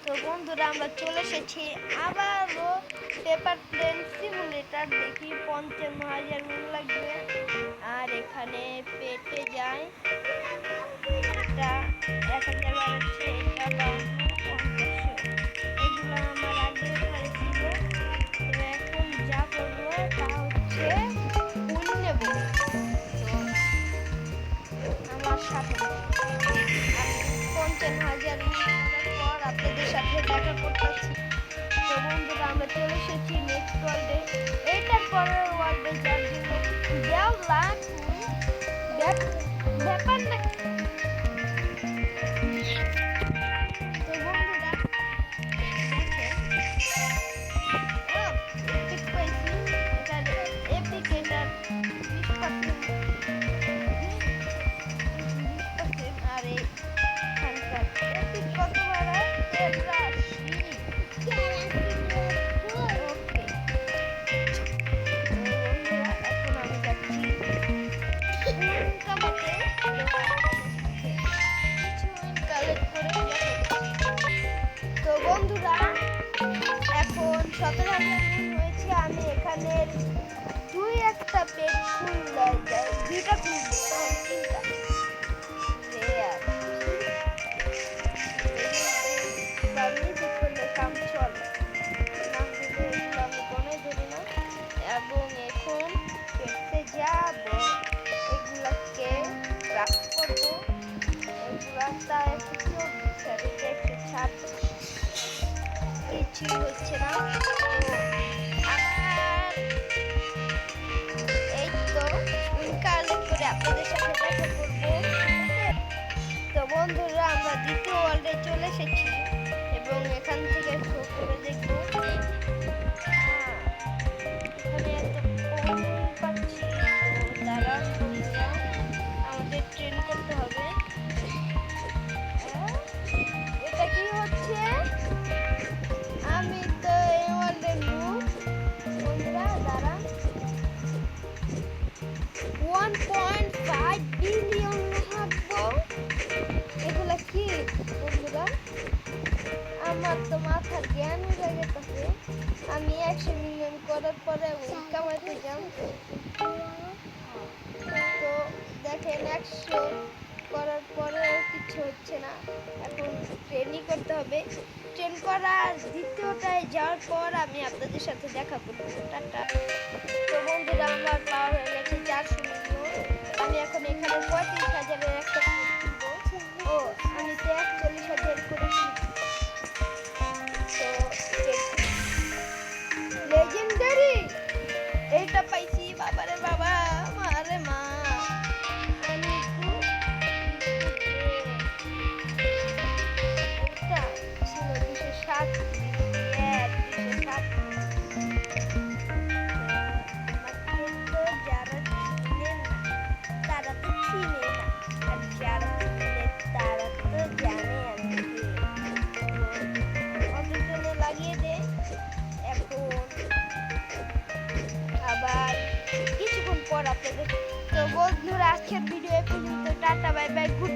তো বন্ধুরা আমরা চলে এসেছি আবারও পেপার প্লেন সিমুলেটর। দেখি ৫০,০০০ মিল লাগবে। আর এখানে পেটে যায় এটা ১,০০০ বাড়াচ্ছে, এটা ৫০০। এগুলো আমার আগে ঘরে ছিল। তো এখন যা করবো তা হচ্ছে ফুল নেব। তো আমার সাথে আমি ৫০,০০০ পর আপনাদের সাথে দেখা করতেছি। তো বন্ধুরা আমরা চলে এসেছি নেক্সট ওয়ার্ল্ডে। এইটার পরের ওয়ার্ল্ডে যার জন্য ব্যাপার না। তো বন্ধুরা এখন ১৭,০০০ হয়েছে। আমি এখানে একটা পেজ খুললে যায়, দুইটা খুলবো তিনটা কাম চলে না, আমি কোনো ধরি না। এবং এখন পেটে যাব, এগুলাকে রাখ করবো। এগুলাটা একটু কিছুই হচ্ছে না। এই তো কালেক্ট করে আপনাদের সাথে দেখা করবো। তো বন্ধুরা আমরা দ্বিতীয় ওয়ার্ল্ডে চলে এসেছি এবং এখান থেকে শো করে দেখবো। এখানে এত কম পাচ্ছি, তারা আমাদের ট্রেন করতে হবে। এটা কি হচ্ছে? আমি তো এই ওয়ার্ল্ডে বন্ধুরা দাঁড়ান, 1.5 বিলিয়ন হাঁটবো। এগুলা কি বন্ধুরা? আমার তো মাথার জ্ঞান হয়ে গেছে। আমি 100 মিলিয়ন করার পরে কামাইতে যাম। তো দেখেন 100 করার পরেও কিছু হচ্ছে না। এখন ট্রেনই করতে হবে। ট্রেন করার দ্বিতীয়টায় যাওয়ার পর আমি আপনাদের সাথে দেখা করবো। টাটা। তো বন্ধুরা আমার পাওয়ার হয়ে গেছে 400 মিলিয়ন। আমি এখন এখানে ৩৫,০০০-এর একটা কিনবো। ও আমি তো ৪১,০০০ করে লেজেন্ডারি এইটা পাইছি। বাবারে বাবা, মারে মা, আমি এটা ছিল ২৬০। যারা চিনে না তারা তো চিনে না, আর যারা চিনে তারা তো জানে। অটোজনে লাগিয়ে দে। এখন আবার কিছুক্ষণ পর আপনাদের। তো বন্ধুরা আজকের ভিডিও পর্যন্ত। Tata, bye bye, good.